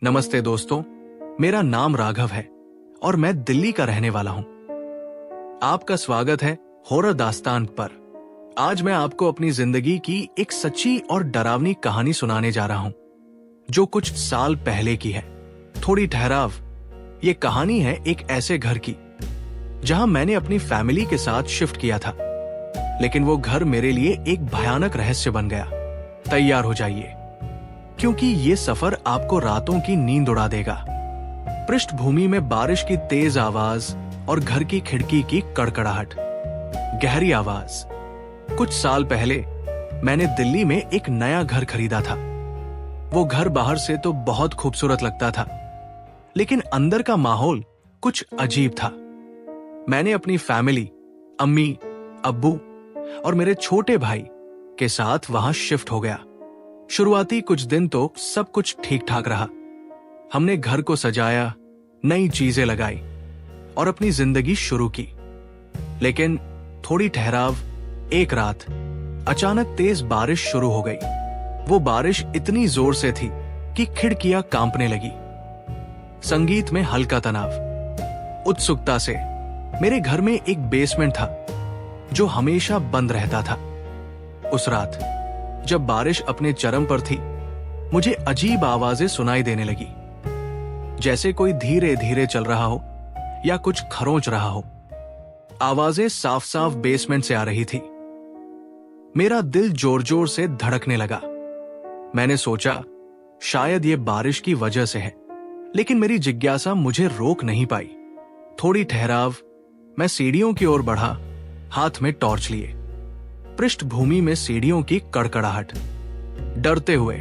नमस्ते दोस्तों, मेरा नाम राघव है और मैं दिल्ली का रहने वाला हूं। आपका स्वागत है हॉरर दास्तान पर। आज मैं आपको अपनी जिंदगी की एक सच्ची और डरावनी कहानी सुनाने जा रहा हूं, जो कुछ साल पहले की है। थोड़ी ठहराव, ये कहानी है एक ऐसे घर की जहां मैंने अपनी फैमिली के साथ शिफ्ट किया था, लेकिन वो घर मेरे लिए एक भयानक रहस्य बन गया। तैयार हो जाइए, क्योंकि ये सफर आपको रातों की नींद उड़ा देगा। पृष्ठभूमि में बारिश की तेज आवाज और घर की खिड़की की कड़कड़ाहट। गहरी आवाज। कुछ साल पहले मैंने दिल्ली में एक नया घर खरीदा था। वो घर बाहर से तो बहुत खूबसूरत लगता था, लेकिन अंदर का माहौल कुछ अजीब था। मैंने अपनी फैमिली, अम्मी, अब्बू और मेरे छोटे भाई के साथ वहां शिफ्ट हो गया। शुरुआती कुछ दिन तो सब कुछ ठीक ठाक रहा। हमने घर को सजाया, नई चीजें लगाई और अपनी जिंदगी शुरू की। लेकिन थोड़ी ठहराव, एक रात अचानक तेज बारिश शुरू हो गई। वो बारिश इतनी जोर से थी कि खिड़कियां कांपने लगी। संगीत में हल्का तनाव। उत्सुकता से मेरे घर में एक बेसमेंट था जो हमेशा बंद रहता था। उस रात जब बारिश अपने चरम पर थी, मुझे अजीब आवाजें सुनाई देने लगी, जैसे कोई धीरे धीरे चल रहा हो या कुछ खरोंच रहा हो। आवाजें साफ साफ बेसमेंट से आ रही थी। मेरा दिल जोर जोर से धड़कने लगा। मैंने सोचा शायद ये बारिश की वजह से है, लेकिन मेरी जिज्ञासा मुझे रोक नहीं पाई। थोड़ी ठहराव, मैं सीढ़ियों की ओर बढ़ा, हाथ में टॉर्च लिए। पृष्ठभूमि में सीढ़ियों की कड़कड़ाहट। डरते हुए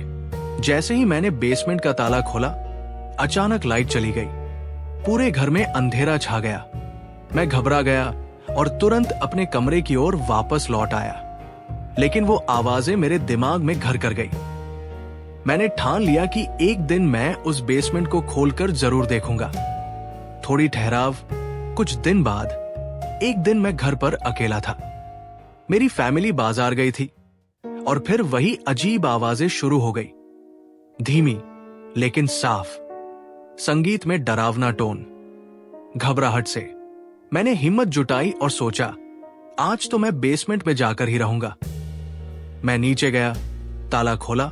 जैसे ही मैंने बेसमेंट का ताला खोला, अचानक लाइट चली गई। पूरे घर में अंधेरा छा गया। मैं घबरा गया और तुरंत अपने कमरे की ओर वापस लौट आया, लेकिन वो आवाजें मेरे दिमाग में घर कर गई। मैंने ठान लिया कि एक दिन मैं उस बेसमेंट को खोलकर जरूर देखूंगा। थोड़ी ठहराव, कुछ दिन बाद एक दिन मैं घर पर अकेला था। मेरी फैमिली बाजार गई थी और फिर वही अजीब आवाजें शुरू हो गई। धीमी लेकिन साफ, संगीत में डरावना टोन। घबराहट से मैंने हिम्मत जुटाई और सोचा आज तो मैं बेसमेंट में जाकर ही रहूंगा। मैं नीचे गया, ताला खोला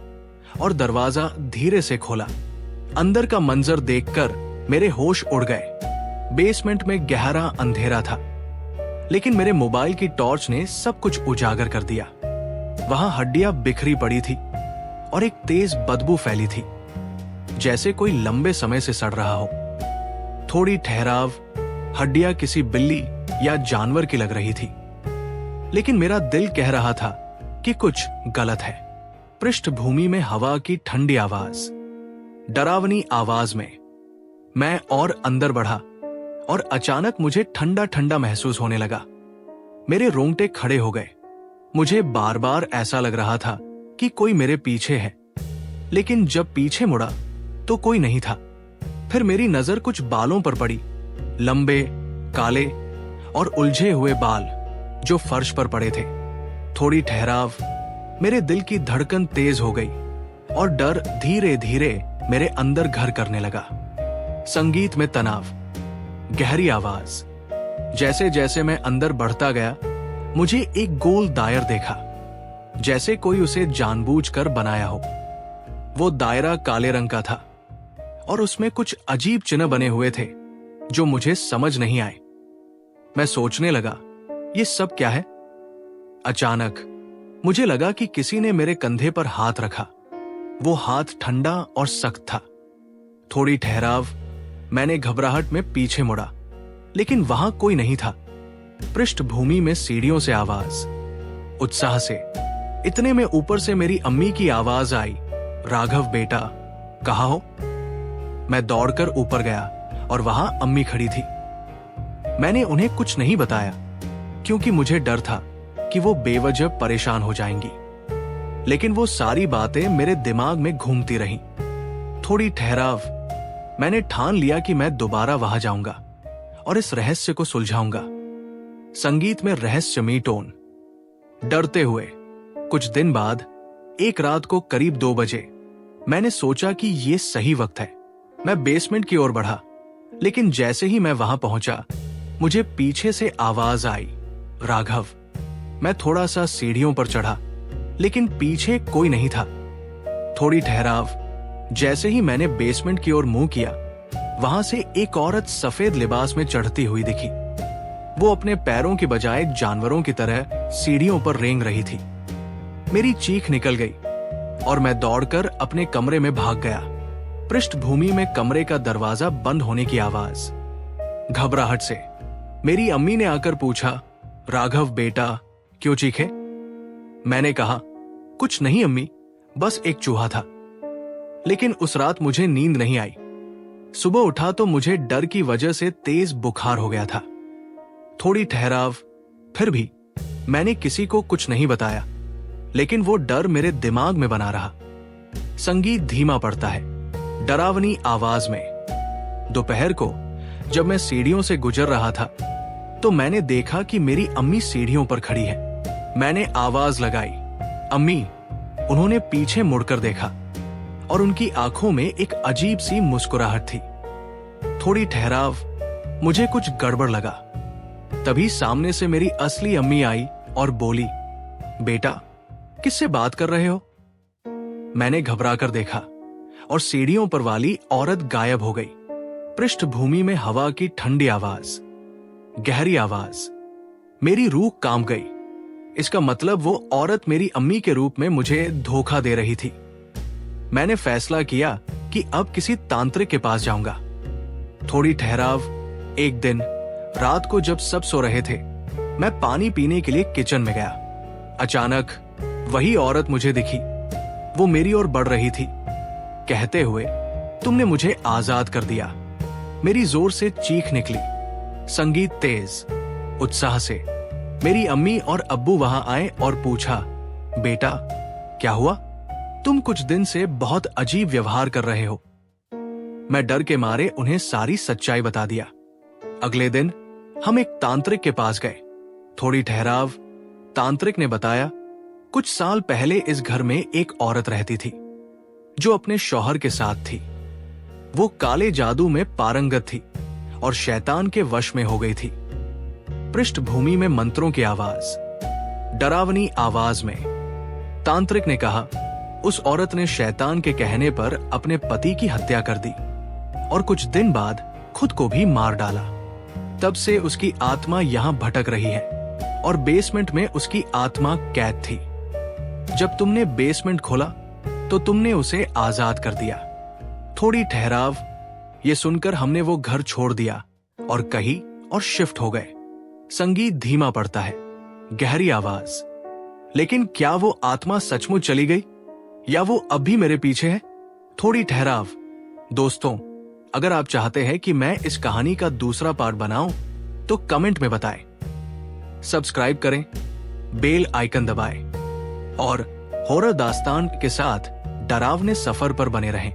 और दरवाजा धीरे से खोला। अंदर का मंजर देखकर मेरे होश उड़ गए। बेसमेंट में गहरा अंधेरा था, लेकिन मेरे मोबाइल की टॉर्च ने सब कुछ उजागर कर दिया। वहां हड्डियां बिखरी पड़ी थी और एक तेज बदबू फैली थी, जैसे कोई लंबे समय से सड़ रहा हो। थोड़ी ठहराव, हड्डियां किसी बिल्ली या जानवर की लग रही थी, लेकिन मेरा दिल कह रहा था कि कुछ गलत है। पृष्ठभूमि में हवा की ठंडी आवाज। डरावनी आवाज में मैं और अंदर बढ़ा और अचानक मुझे ठंडा ठंडा महसूस होने लगा। मेरे रोंगटे खड़े हो गए। मुझे बार बार ऐसा लग रहा था कि कोई मेरे पीछे है, लेकिन जब पीछे मुड़ा तो कोई नहीं था। फिर मेरी नजर कुछ बालों पर पड़ी, लंबे, काले और उलझे हुए बाल जो फर्श पर पड़े थे। थोड़ी ठहराव, मेरे दिल की धड़कन तेज हो गई और डर धीरे धीरे मेरे अंदर घर करने लगा। संगीत में तनाव। गहरी आवाज। जैसे जैसे मैं अंदर बढ़ता गया, मुझे एक गोल दायर देखा, जैसे कोई उसे जानबूझकर बनाया हो। वो दायरा काले रंग का था और उसमें कुछ अजीब चिन्ह बने हुए थे जो मुझे समझ नहीं आए। मैं सोचने लगा, ये सब क्या है? अचानक मुझे लगा कि किसी ने मेरे कंधे पर हाथ रखा। वो हाथ ठंडा और सख्त था। थोड़ी ठहराव, मैंने घबराहट में पीछे मुड़ा, लेकिन वहां कोई नहीं था। पृष्ठभूमि में सीढ़ियों से आवाज। उत्साह से इतने में ऊपर से मेरी अम्मी की आवाज आई, राघव बेटा, कहाँ हो? मैं दौड़कर ऊपर गया और वहां अम्मी खड़ी थी। मैंने उन्हें कुछ नहीं बताया, क्योंकि मुझे डर था कि वो बेवजह परेशान हो जाएंगी, लेकिन वो सारी बातें मेरे दिमाग में घूमती रहीं। थोड़ी ठहराव, मैंने ठान लिया कि मैं दोबारा वहां जाऊंगा और इस रहस्य को सुलझाऊंगा। संगीत में रहस्यमयी टोन। डरते हुए कुछ दिन बाद एक रात को करीब 2 बजे मैंने सोचा कि ये सही वक्त है मैं बेसमेंट की ओर बढ़ा, लेकिन जैसे ही मैं वहां पहुंचा, मुझे पीछे से आवाज आई, राघव। मैं थोड़ा सा सीढ़ियों पर चढ़ा, लेकिन पीछे कोई नहीं था। थोड़ी ठहराव, जैसे ही मैंने बेसमेंट की ओर मुंह किया, वहां से एक औरत सफेद लिबास में चढ़ती हुई दिखी। वो अपने पैरों की बजाय जानवरों की तरह सीढ़ियों पर रेंग रही थी। मेरी चीख निकल गई और मैं दौड़कर अपने कमरे में भाग गया। पृष्ठभूमि में कमरे का दरवाजा बंद होने की आवाज। घबराहट से मेरी अम्मी ने आकर पूछा, राघव बेटा, क्यों चीखे? मैंने कहा, कुछ नहीं अम्मी, बस एक चूहा था। लेकिन उस रात मुझे नींद नहीं आई। सुबह उठा तो मुझे डर की वजह से तेज बुखार हो गया था। थोड़ी ठहराव, फिर भी मैंने किसी को कुछ नहीं बताया, लेकिन वो डर मेरे दिमाग में बना रहा। संगीत धीमा पड़ता है, डरावनी आवाज में। दोपहर को जब मैं सीढ़ियों से गुजर रहा था, तो मैंने देखा कि मेरी अम्मी सीढ़ियों पर खड़ी है। मैंने आवाज लगाई, अम्मी। उन्होंने पीछे मुड़कर देखा और उनकी आंखों में एक अजीब सी मुस्कुराहट थी। थोड़ी ठहराव, मुझे कुछ गड़बड़ लगा। तभी सामने से मेरी असली अम्मी आई और बोली, बेटा, किससे बात कर रहे हो? मैंने घबरा कर देखा और सीढ़ियों पर वाली औरत गायब हो गई। पृष्ठभूमि में हवा की ठंडी आवाज, गहरी आवाज। मेरी रूह कांप गई। इसका मतलब वो औरत मेरी अम्मी के रूप में मुझे धोखा दे रही थी। मैंने फैसला किया कि अब किसी तांत्रिक के पास जाऊंगा। थोड़ी ठहराव, एक दिन रात को जब सब सो रहे थे, मैं पानी पीने के लिए किचन में गया। अचानक वही औरत मुझे दिखी। वो मेरी ओर बढ़ रही थी, कहते हुए, तुमने मुझे आजाद कर दिया। मेरी जोर से चीख निकली। संगीत तेज, उत्साह से। मेरी अम्मी और अब्बू वहां आए और पूछा, बेटा, क्या हुआ? तुम कुछ दिन से बहुत अजीब व्यवहार कर रहे हो। मैं डर के मारे उन्हें सारी सच्चाई बता दिया। अगले दिन हम एक तांत्रिक के पास गए। थोड़ी ठहराव, तांत्रिक ने बताया, कुछ साल पहले इस घर में एक औरत रहती थी जो अपने शौहर के साथ थी। वो काले जादू में पारंगत थी और शैतान के वश में हो गई थी। पृष्ठभूमि में मंत्रों की आवाज, डरावनी आवाज में। तांत्रिक ने कहा, उस औरत ने शैतान के कहने पर अपने पति की हत्या कर दी और कुछ दिन बाद खुद को भी मार डाला। तब से उसकी आत्मा यहां भटक रही है और बेसमेंट में उसकी आत्मा कैद थी। जब तुमने बेसमेंट खोला तो तुमने उसे आजाद कर दिया। थोड़ी ठहराव, ये सुनकर हमने वो घर छोड़ दिया और कहीं और शिफ्ट हो गए। संगीत धीमा पड़ता है, गहरी आवाज। लेकिन क्या वो आत्मा सचमुच चली गई या वो अब भी मेरे पीछे है? थोड़ी ठहराव। दोस्तों, अगर आप चाहते हैं कि मैं इस कहानी का दूसरा पार्ट बनाऊं, तो कमेंट में बताएं। सब्सक्राइब करें, बेल आइकन दबाएं और हॉरर दास्तान के साथ डरावने सफर पर बने रहें।